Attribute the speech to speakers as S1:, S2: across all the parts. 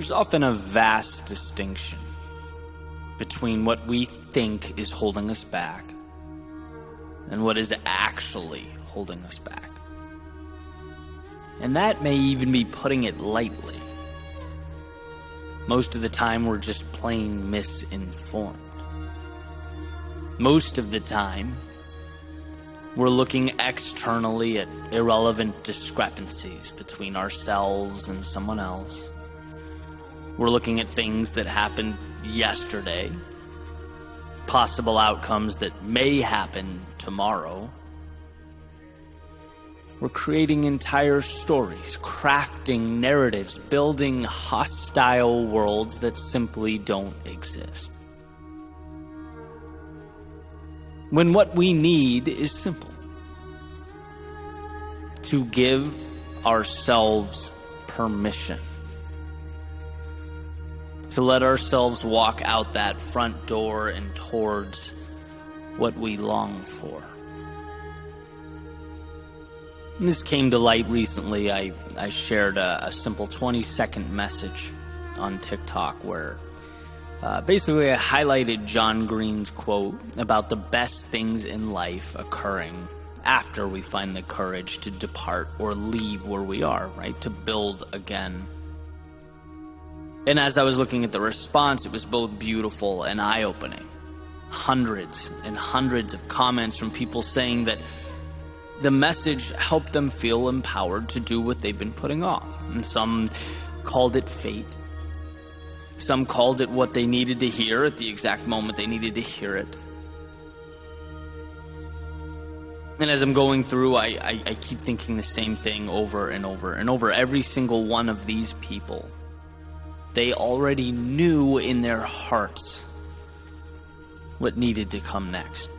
S1: There's often a vast distinction between what we think is holding us back and what is actually holding us back. And that may even be putting it lightly. Most of the time, we're just plain misinformed. Most of the time, we're looking externally at irrelevant discrepancies between ourselves and someone else. We're looking at things that happened yesterday, possible outcomes that may happen tomorrow. We're creating entire stories, crafting narratives, building hostile worlds that simply don't exist. When what we need is simple: to give ourselves permission. To let ourselves walk out that front door and towards what we long for. And this came to light recently. I shared a simple 20-second message on TikTok where basically I highlighted John Green's quote about the best things in life occurring after we find the courage to depart or leave where we are, right? To build again. And as I was looking at the response, it was both beautiful and eye-opening. Hundreds and hundreds of comments from people saying that the message helped them feel empowered to do what they've been putting off. And some called it fate. Some called it what they needed to hear at the exact moment they needed to hear it. And as I'm going through, I keep thinking the same thing over and over and over. Every single one of these people, they already knew in their hearts what needed to come next.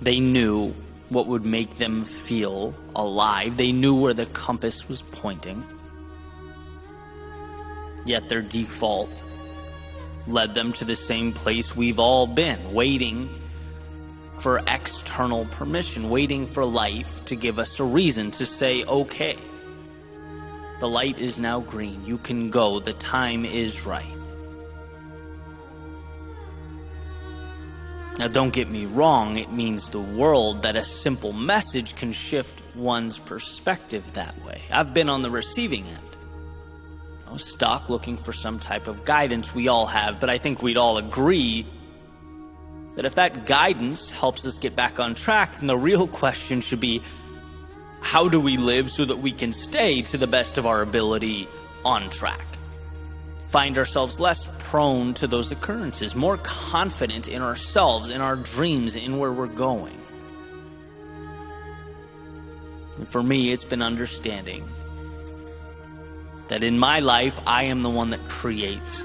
S1: They knew what would make them feel alive. They knew where the compass was pointing. Yet their default led them to the same place we've all been, waiting for external permission, waiting for life to give us a reason to say, okay, the light is now green. You can go. The time is right. Now, don't get me wrong. It means the world that a simple message can shift one's perspective that way. I've been on the receiving end. Stuck looking for some type of guidance. We all have, but I think we'd all agree that if that guidance helps us get back on track, then the real question should be, how do we live so that we can stay to the best of our ability on track? Find ourselves less prone to those occurrences, more confident in ourselves, in our dreams, in where we're going. And for me, it's been understanding that in my life, I am the one that creates,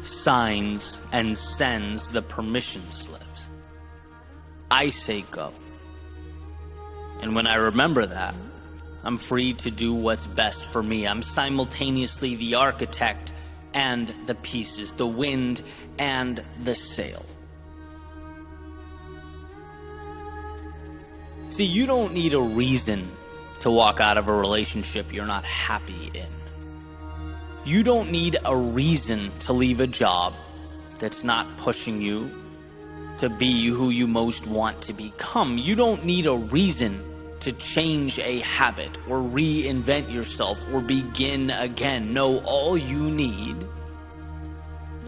S1: signs, and sends the permission slips. I say go. And when I remember that, I'm free to do what's best for me. I'm simultaneously the architect and the pieces, the wind and the sail. See, you don't need a reason to walk out of a relationship you're not happy in. You don't need a reason to leave a job that's not pushing you to be who you most want to become. You don't need a reason to change a habit or reinvent yourself or begin again. No, all you need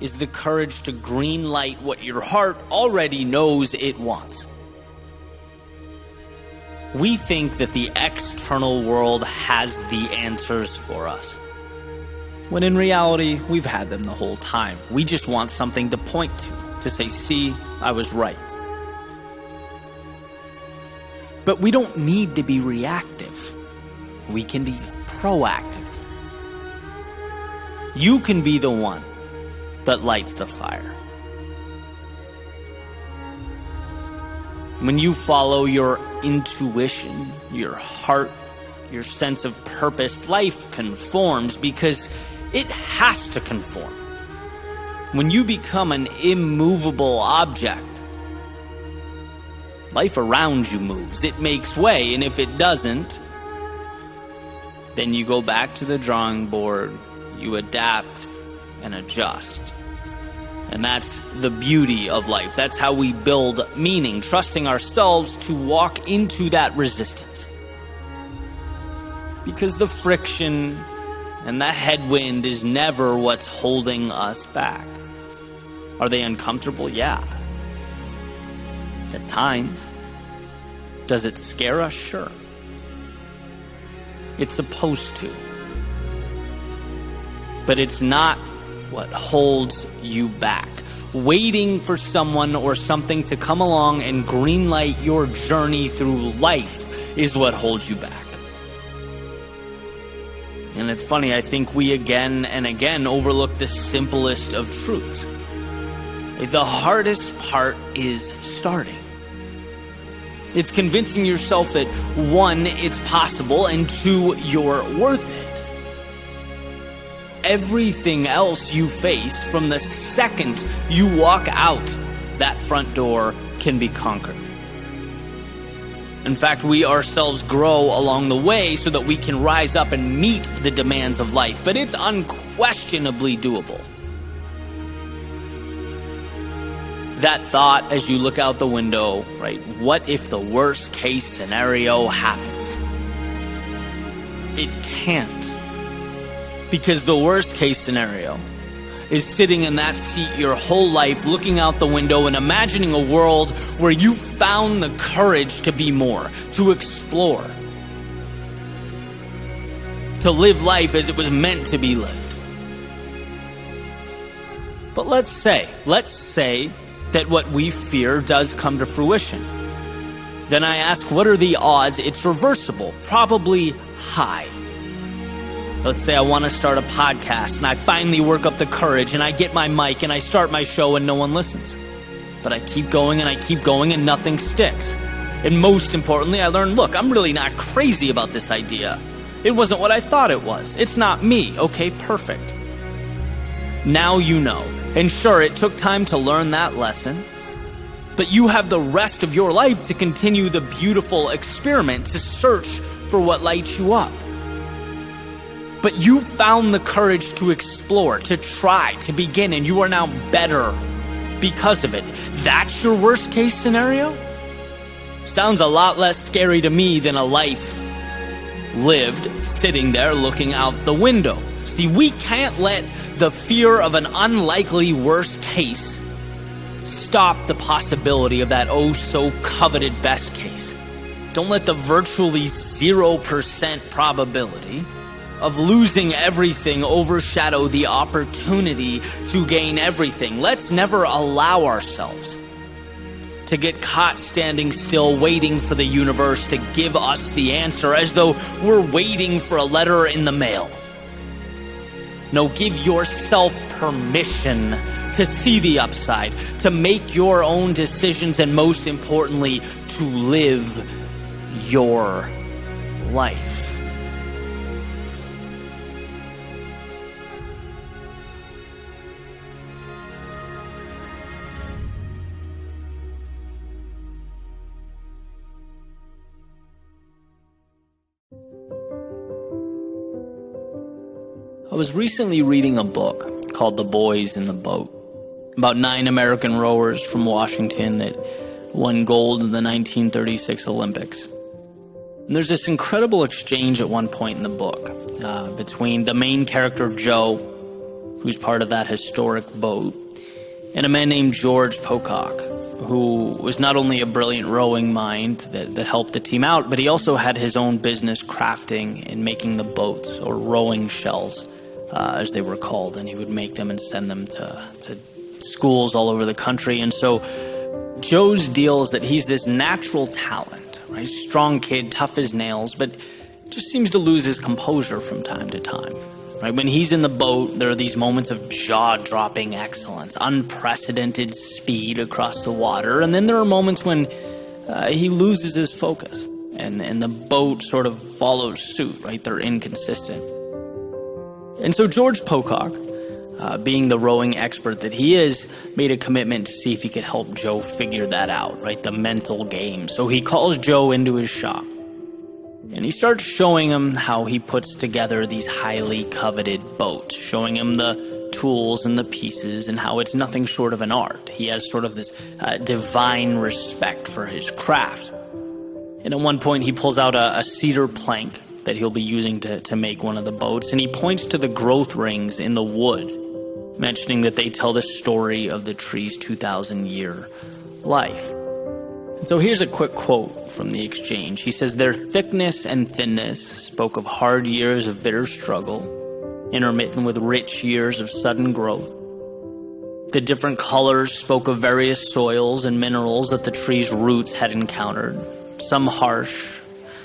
S1: is the courage to green light what your heart already knows it wants. We think that the external world has the answers for us, when in reality, we've had them the whole time. We just want something to point to say, see, I was right. But we don't need to be reactive. We can be proactive. You can be the one that lights the fire. When you follow your intuition, your heart, your sense of purpose, life conforms because it has to conform. When you become an immovable object, life around you moves. It makes way, and if it doesn't, then you go back to the drawing board you adapt and adjust. And that's the beauty of life. That's how we build meaning, trusting ourselves to walk into that resistance. Because the friction and the headwind is never what's holding us back. Are they uncomfortable? Yeah. At times. Does it scare us? Sure. It's supposed to. But it's not what holds you back. Waiting for someone or something to come along and greenlight your journey through life is what holds you back. And it's funny, I think we again and again overlook the simplest of truths. The hardest part is starting. It's convincing yourself that 1, it's possible, and 2, you're worth it. Everything else you face from the second you walk out that front door can be conquered. In fact, we ourselves grow along the way so that we can rise up and meet the demands of life, but it's unquestionably doable. That thought as you look out the window, right? What if the worst case scenario happens? It can't. Because the worst case scenario is sitting in that seat your whole life, looking out the window and imagining a world where you found the courage to be more, to explore, to live life as it was meant to be lived. But let's say that what we fear does come to fruition. Then I ask, what are the odds it's reversible? Probably high. Let's say I want to start a podcast and I finally work up the courage and I get my mic and I start my show and no one listens. But I keep going and I keep going and nothing sticks. And most importantly, I learn, look, I'm really not crazy about this idea. It wasn't what I thought it was. It's not me. Okay, perfect. Now you know. And sure, it took time to learn that lesson. But you have the rest of your life to continue the beautiful experiment, to search for what lights you up. But you found the courage to explore, to try, to begin, and you are now better because of it. That's your worst case scenario? Sounds a lot less scary to me than a life lived sitting there looking out the window. See, we can't let the fear of an unlikely worst case stop the possibility of that oh so coveted best case. Don't let the virtually 0% probability of losing everything overshadow the opportunity to gain everything. Let's never allow ourselves to get caught standing still waiting for the universe to give us the answer as though we're waiting for a letter in the mail. No, give yourself permission to see the upside, to make your own decisions, and most importantly, to live your life. I was recently reading a book called The Boys in the Boat, about 9 American rowers from Washington that won gold in the 1936 Olympics. And there's this incredible exchange at one point in the book between the main character, Joe, who's part of that historic boat, and a man named George Pocock, who was not only a brilliant rowing mind that helped the team out, but he also had his own business crafting and making the boats, or rowing shells, as they were called, and he would make them and send them to schools all over the country. And so Joe's deal is that he's this natural talent, right? Strong kid, tough as nails, but just seems to lose his composure from time to time. Right? When he's in the boat, there are these moments of jaw-dropping excellence, unprecedented speed across the water, and then there are moments when he loses his focus, and the boat sort of follows suit, right? They're inconsistent. And so George Pocock, being the rowing expert that he is, made a commitment to see if he could help Joe figure that out, right? The mental game. So he calls Joe into his shop. And he starts showing him how he puts together these highly coveted boats, showing him the tools and the pieces and how it's nothing short of an art. He has sort of this divine respect for his craft. And at one point he pulls out a cedar plank that he'll be using to make one of the boats, and he points to the growth rings in the wood, mentioning that they tell the story of the tree's 2,000-year life. And so here's a quick quote from the exchange. He says, "Their thickness and thinness spoke of hard years of bitter struggle, intermittent with rich years of sudden growth. The different colors spoke of various soils and minerals that the tree's roots had encountered, some harsh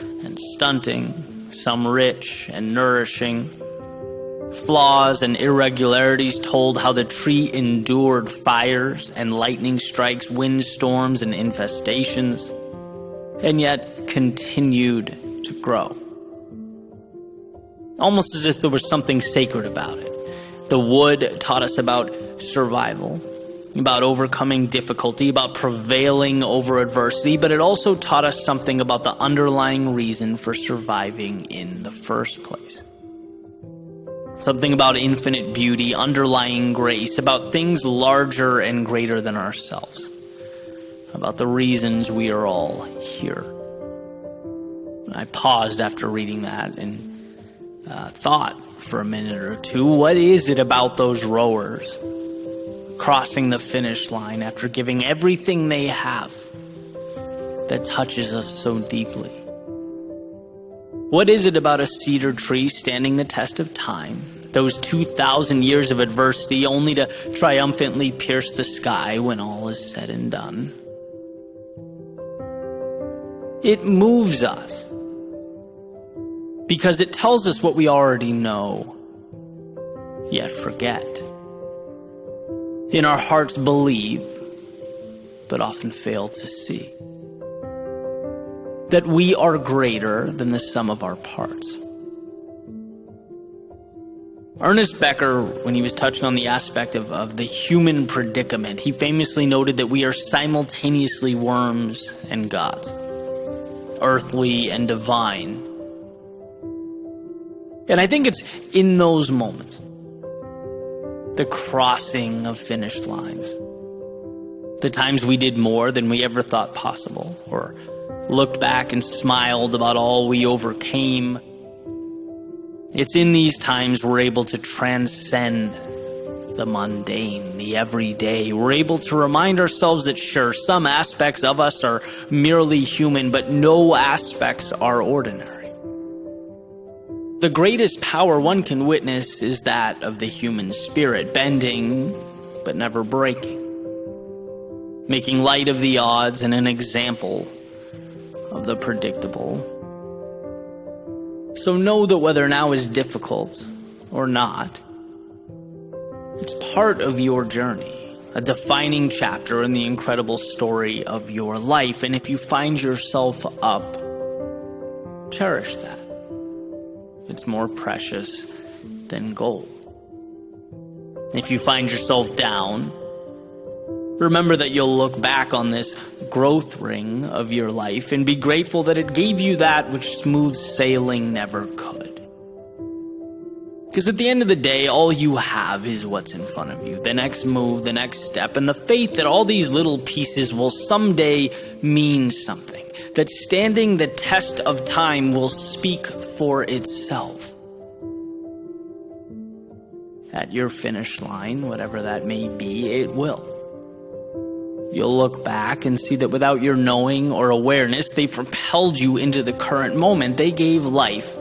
S1: and stunting, some rich and nourishing. Flaws and irregularities told how the tree endured fires and lightning strikes, windstorms and infestations, and yet continued to grow. Almost as if there was something sacred about it. The wood taught us about survival, about overcoming difficulty, about prevailing over adversity, but it also taught us something about the underlying reason for surviving in the first place. Something about infinite beauty, underlying grace, about things larger and greater than ourselves, about the reasons we are all here." I paused after reading that and thought for a minute or two, what is it about those rowers crossing the finish line after giving everything they have that touches us so deeply? What is it about a cedar tree standing the test of time, those 2,000 years of adversity, only to triumphantly pierce the sky when all is said and done? It moves us because it tells us what we already know, yet forget. In our hearts believe, but often fail to see. That we are greater than the sum of our parts. Ernest Becker, when he was touching on the aspect of the human predicament, he famously noted that we are simultaneously worms and gods, earthly and divine. And I think it's in those moments, the crossing of finish lines, the times we did more than we ever thought possible, or looked back and smiled about all we overcame. It's in these times we're able to transcend the mundane, the everyday. We're able to remind ourselves that sure, some aspects of us are merely human, but no aspects are ordinary. The greatest power one can witness is that of the human spirit, bending but never breaking, making light of the odds and an example of the predictable. So know that whether now is difficult or not, it's part of your journey, a defining chapter in the incredible story of your life. And if you find yourself up, cherish that. It's more precious than gold. If you find yourself down, remember that you'll look back on this growth ring of your life and be grateful that it gave you that which smooth sailing never could. Because at the end of the day, all you have is what's in front of you, the next move, the next step, and the faith that all these little pieces will someday mean something, that standing the test of time will speak for itself. At your finish line, whatever that may be, it will. You'll look back and see that without your knowing or awareness, they propelled you into the current moment. They gave life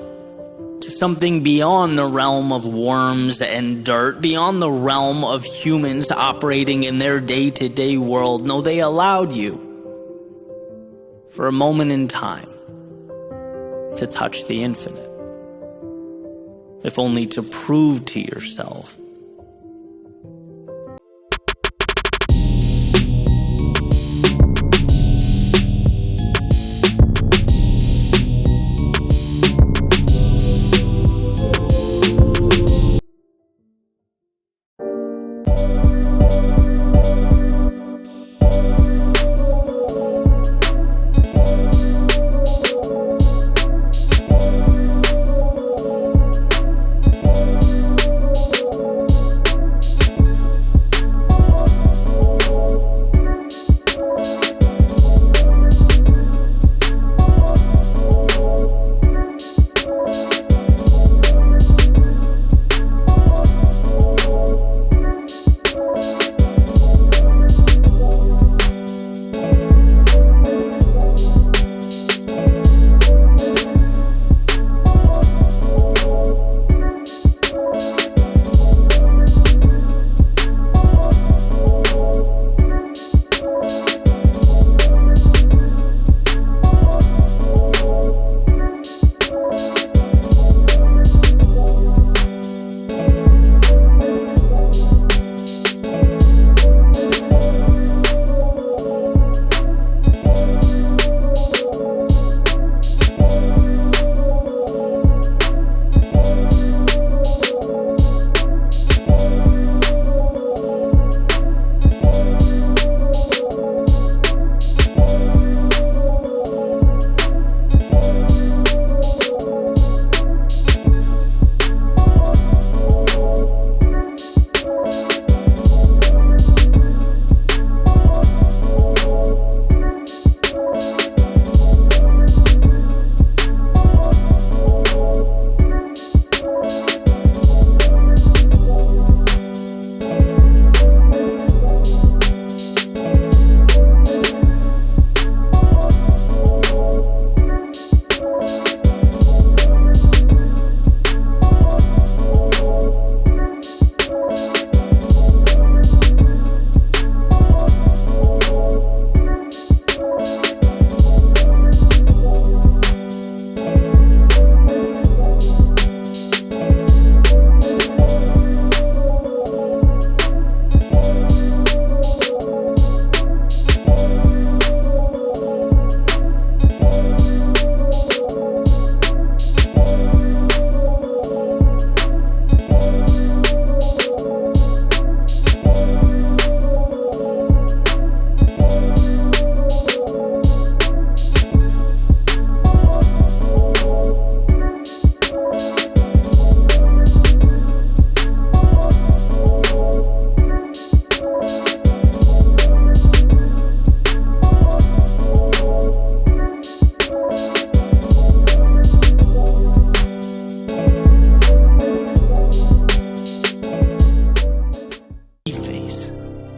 S1: to something beyond the realm of worms and dirt, beyond the realm of humans operating in their day-to-day world. No, they allowed you, for a moment in time, to touch the infinite, if only to prove to yourself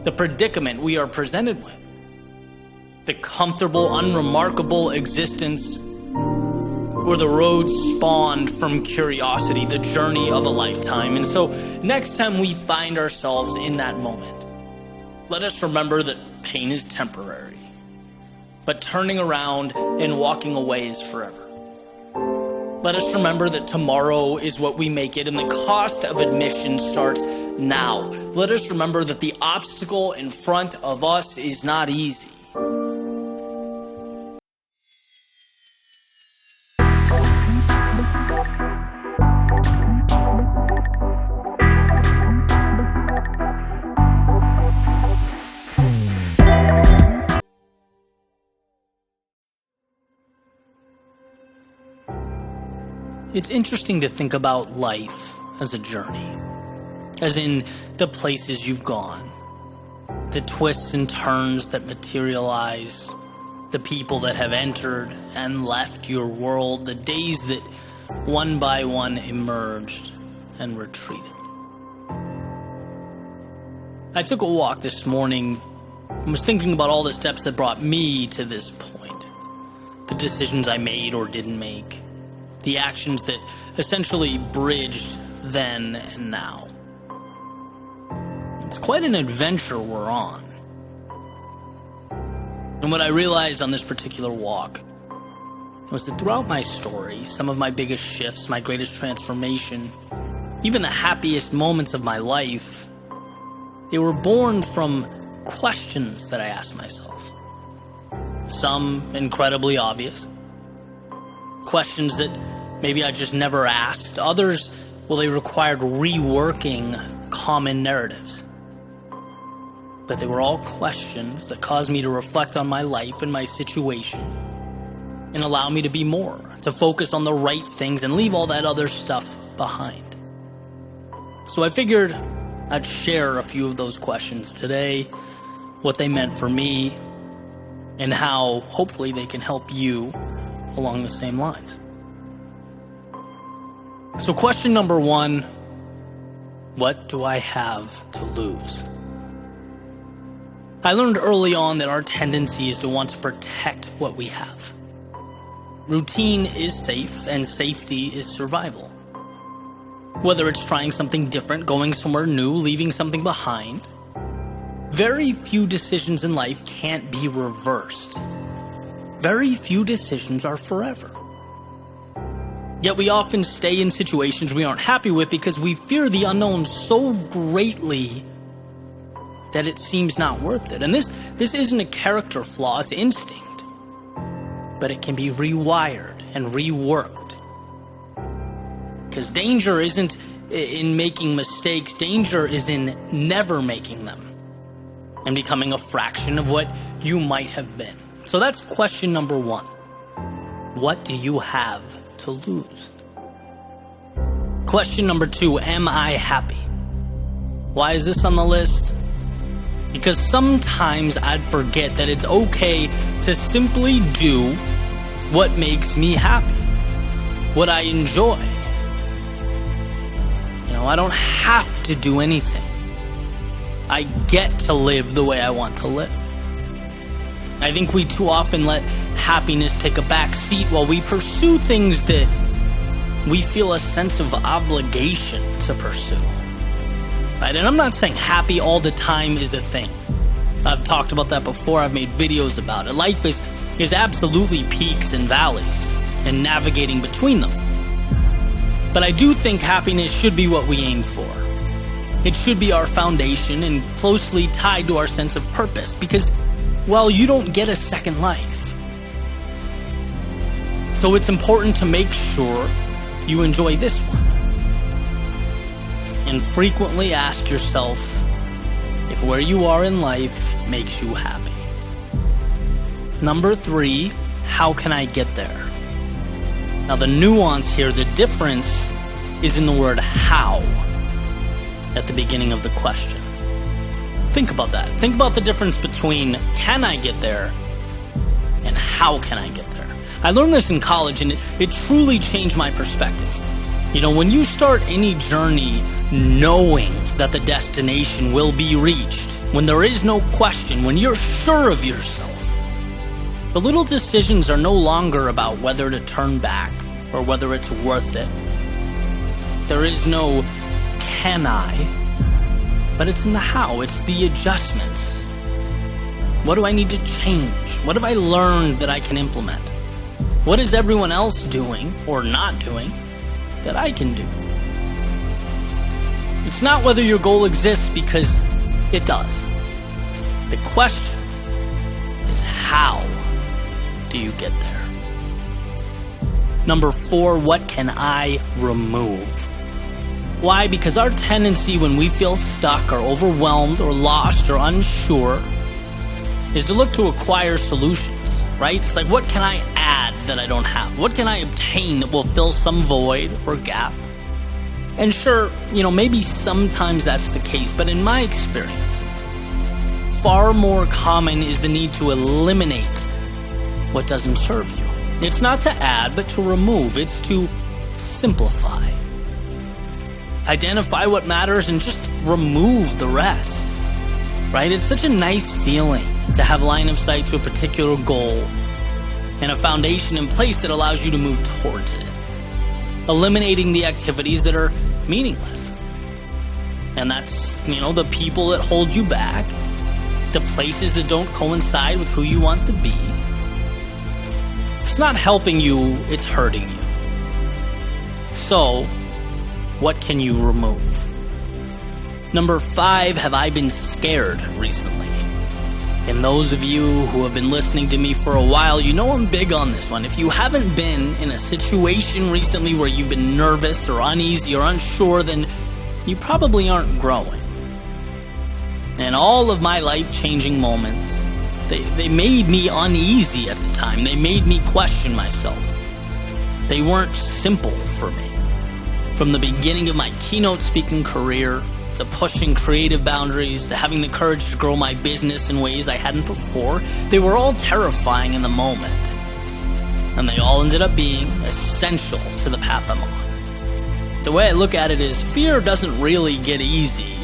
S1: the predicament we are presented with, the comfortable, unremarkable existence, or the road spawned from curiosity, the journey of a lifetime. And so next time we find ourselves in that moment, let us remember that pain is temporary, but turning around and walking away is forever. Let us remember that tomorrow is what we make it, and the cost of admission starts now. Let us remember that the obstacle in front of us is not easy. It's interesting to think about life as a journey, as in the places you've gone, the twists and turns that materialize, the people that have entered and left your world, the days that one by one emerged and retreated. I took a walk this morning and was thinking about all the steps that brought me to this point, the decisions I made or didn't make, the actions that essentially bridged then and now. It's quite an adventure we're on. And what I realized on this particular walk was that throughout my story, some of my biggest shifts, my greatest transformation, even the happiest moments of my life, they were born from questions that I asked myself. Some incredibly obvious. Questions that maybe I just never asked. Others, well, they required reworking common narratives. But they were all questions that caused me to reflect on my life and my situation and allow me to be more, to focus on the right things and leave all that other stuff behind. So I figured I'd share a few of those questions today, what they meant for me, and how hopefully they can help you along the same lines. So question number one, what do I have to lose? I learned early on that our tendency is to want to protect what we have. Routine is safe, and safety is survival. Whether it's trying something different, going somewhere new, leaving something behind, very few decisions in life can't be reversed. Very few decisions are forever. Yet we often stay in situations we aren't happy with because we fear the unknown so greatly that it seems not worth it. And this isn't a character flaw, it's instinct. But it can be rewired and reworked. Because danger isn't in making mistakes, danger is in never making them and becoming a fraction of what you might have been. So that's question number one. What do you have to lose? Question number two, am I happy? Why is this on the list? Because sometimes I'd forget that it's okay to simply do what makes me happy, what I enjoy. I don't have to do anything. I get to live the way I want to live. I think we too often let happiness take a back seat while we pursue things that we feel a sense of obligation to pursue. Right? And I'm not saying happy all the time is a thing. I've talked about that before. I've made videos about it. Life is absolutely peaks and valleys and navigating between them. But I do think happiness should be what we aim for. It should be our foundation and closely tied to our sense of purpose because, well, you don't get a second life. So it's important to make sure you enjoy this one. And frequently ask yourself if where you are in life makes you happy. Number three, how can I get there? Now the nuance here, the difference is in the word how at the beginning of the question. Think about that. Think about the difference between can I get there and how can I get there. I learned this in college and it truly changed my perspective. When you start any journey knowing that the destination will be reached, when there is no question, when you're sure of yourself, the little decisions are no longer about whether to turn back or whether it's worth it. There is no can I, but it's in the how. It's the adjustments. What do I need to change? What have I learned that I can implement? What is everyone else doing or not doing that I can do? It's not whether your goal exists, because it does. The question is, how do you get there? Number 4, what can I remove? Why? Because our tendency when we feel stuck or overwhelmed or lost or unsure is to look to acquire solutions, right? It's like, what can I add that I don't have? What can I obtain that will fill some void or gap? And sure, maybe sometimes that's the case, but in my experience, far more common is the need to eliminate what doesn't serve you. It's not to add, but to remove. It's to simplify. Identify what matters and just remove the rest, right? It's such a nice feeling to have line of sight to a particular goal and a foundation in place that allows you to move towards it. Eliminating the activities that are meaningless. And that's, the people that hold you back, the places that don't coincide with who you want to be. It's not helping you, it's hurting you. So, what can you remove? Number 5, have I been scared recently? And those of you who have been listening to me for a while, I'm big on this one. If you haven't been in a situation recently where you've been nervous or uneasy or unsure, then you probably aren't growing. And all of my life-changing moments, they made me uneasy at the time. They made me question myself. They weren't simple for me. From the beginning of my keynote speaking career, to pushing creative boundaries, to having the courage to grow my business in ways I hadn't before, they were all terrifying in the moment. And they all ended up being essential to the path I'm on. The way I look at it is, fear doesn't really get easy,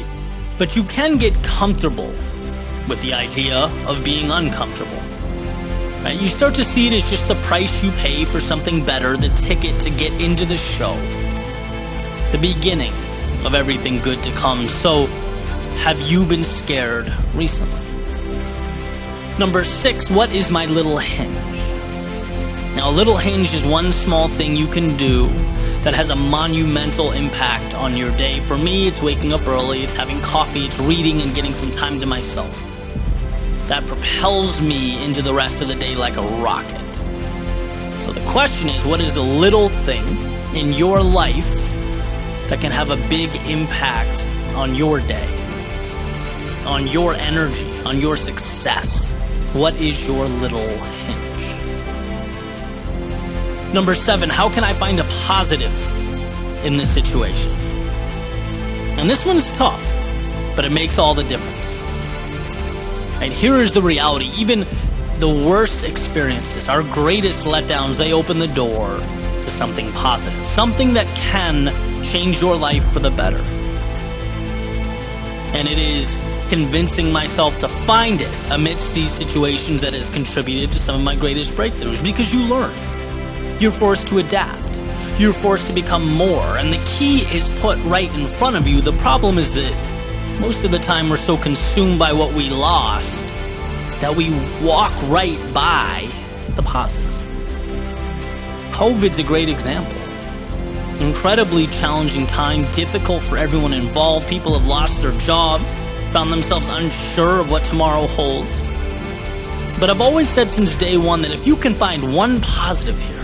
S1: but you can get comfortable with the idea of being uncomfortable. Right? You start to see it as just the price you pay for something better, the ticket to get into the show, the beginning of everything good to come. So, have you been scared recently? Number 6, what is my little hinge? Now, a little hinge is one small thing you can do that has a monumental impact on your day. For me, it's waking up early, it's having coffee, it's reading and getting some time to myself. That propels me into the rest of the day like a rocket. So the question is, what is the little thing in your life that can have a big impact on your day, on your energy, on your success? What is your little hinge? Number 7, how can I find a positive in this situation? And this one's tough, but it makes all the difference. And here is the reality. Even the worst experiences, our greatest letdowns, they open the door to something positive, something that can change your life for the better. And it is convincing myself to find it amidst these situations that has contributed to some of my greatest breakthroughs, because you learn. You're forced to adapt. You're forced to become more. And the key is put right in front of you. The problem is that most of the time we're so consumed by what we lost that we walk right by the positive. COVID's a great example. Incredibly challenging time, difficult for everyone involved. People have lost their jobs, found themselves unsure of what tomorrow holds. But I've always said since day one that if you can find one positive here,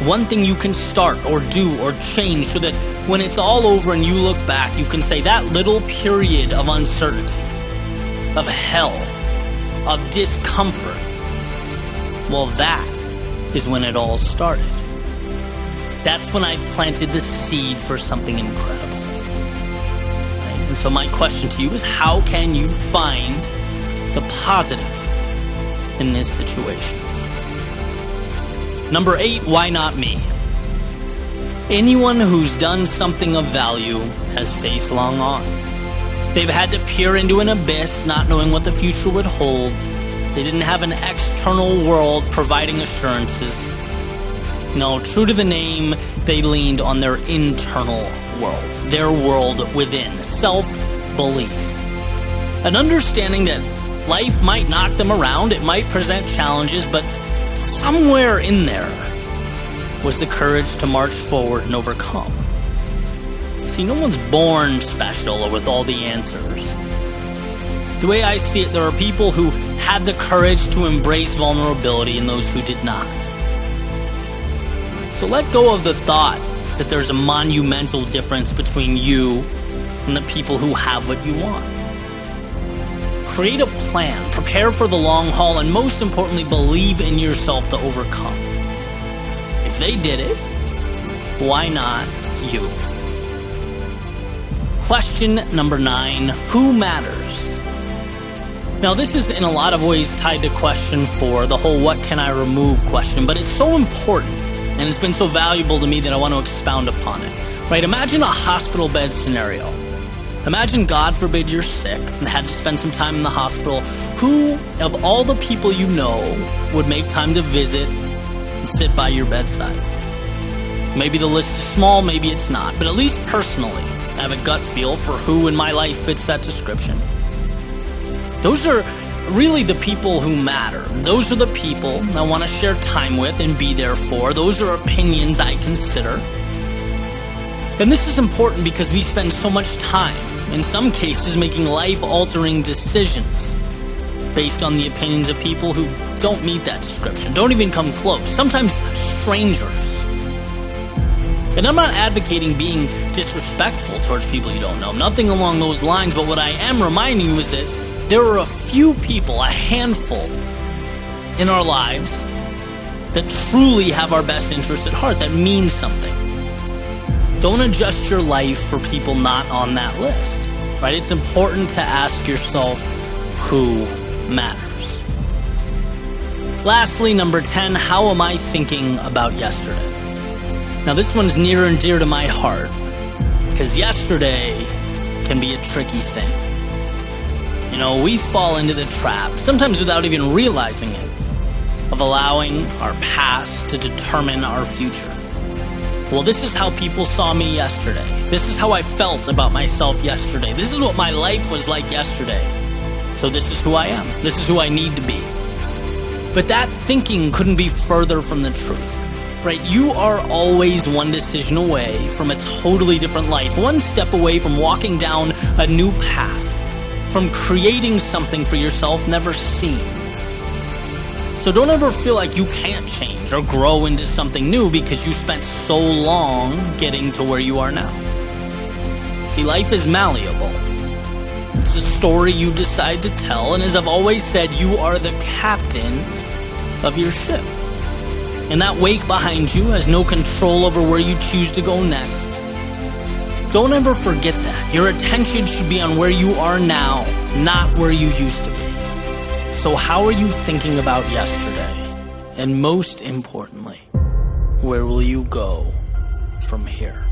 S1: one thing you can start or do or change so that when it's all over and you look back, you can say that little period of uncertainty, of hell, of discomfort, well, that is when it all started. That's when I planted the seed for something incredible. Right? And so my question to you is, how can you find the positive in this situation? Number 8, why not me? Anyone who's done something of value has faced long odds. They've had to peer into an abyss, not knowing what the future would hold. They didn't have an external world providing assurances. No, true to the name, they leaned on their internal world, their world within, self-belief. An understanding that life might knock them around, it might present challenges, but somewhere in there was the courage to march forward and overcome. See, no one's born special or with all the answers. The way I see it, there are people who had the courage to embrace vulnerability and those who did not. So let go of the thought that there's a monumental difference between you and the people who have what you want. Create a plan, prepare for the long haul, and most importantly, believe in yourself to overcome. If they did it, why not you? Question number 9, who matters? Now, this is in a lot of ways tied to question 4, the whole what can I remove question, but it's so important and it's been so valuable to me that I want to expound upon it. Right? Imagine a hospital bed scenario. Imagine, God forbid, you're sick and had to spend some time in the hospital. Who of all the people you know would make time to visit and sit by your bedside? Maybe the list is small, maybe it's not, but at least personally, I have a gut feel for who in my life fits that description. Those are really the people who matter. Those are the people I want to share time with and be there for. Those are opinions I consider. And this is important because we spend so much time, in some cases, making life-altering decisions based on the opinions of people who don't meet that description, don't even come close, sometimes strangers. And I'm not advocating being disrespectful towards people you don't know, nothing along those lines, but what I am reminding you is that there are a few people, a handful in our lives that truly have our best interest at heart, that mean something. Don't adjust your life for people not on that list, right? It's important to ask yourself who matters. Lastly, number 10, how am I thinking about yesterday? Now, this one's near and dear to my heart because yesterday can be a tricky thing. You know, we fall into the trap, sometimes without even realizing it, of allowing our past to determine our future. Well, this is how people saw me yesterday. This is how I felt about myself yesterday. This is what my life was like yesterday. So this is who I am. This is who I need to be. But that thinking couldn't be further from the truth. Right? You are always one decision away from a totally different life, one step away from walking down a new path, from creating something for yourself never seen. So don't ever feel like you can't change or grow into something new because you spent so long getting to where you are now. See, life is malleable. It's a story you decide to tell, and as I've always said, you are the captain of your ship. And that wake behind you has no control over where you choose to go next. Don't ever forget that. Your attention should be on where you are now, not where you used to be. So how are you thinking about yesterday? And most importantly, where will you go from here?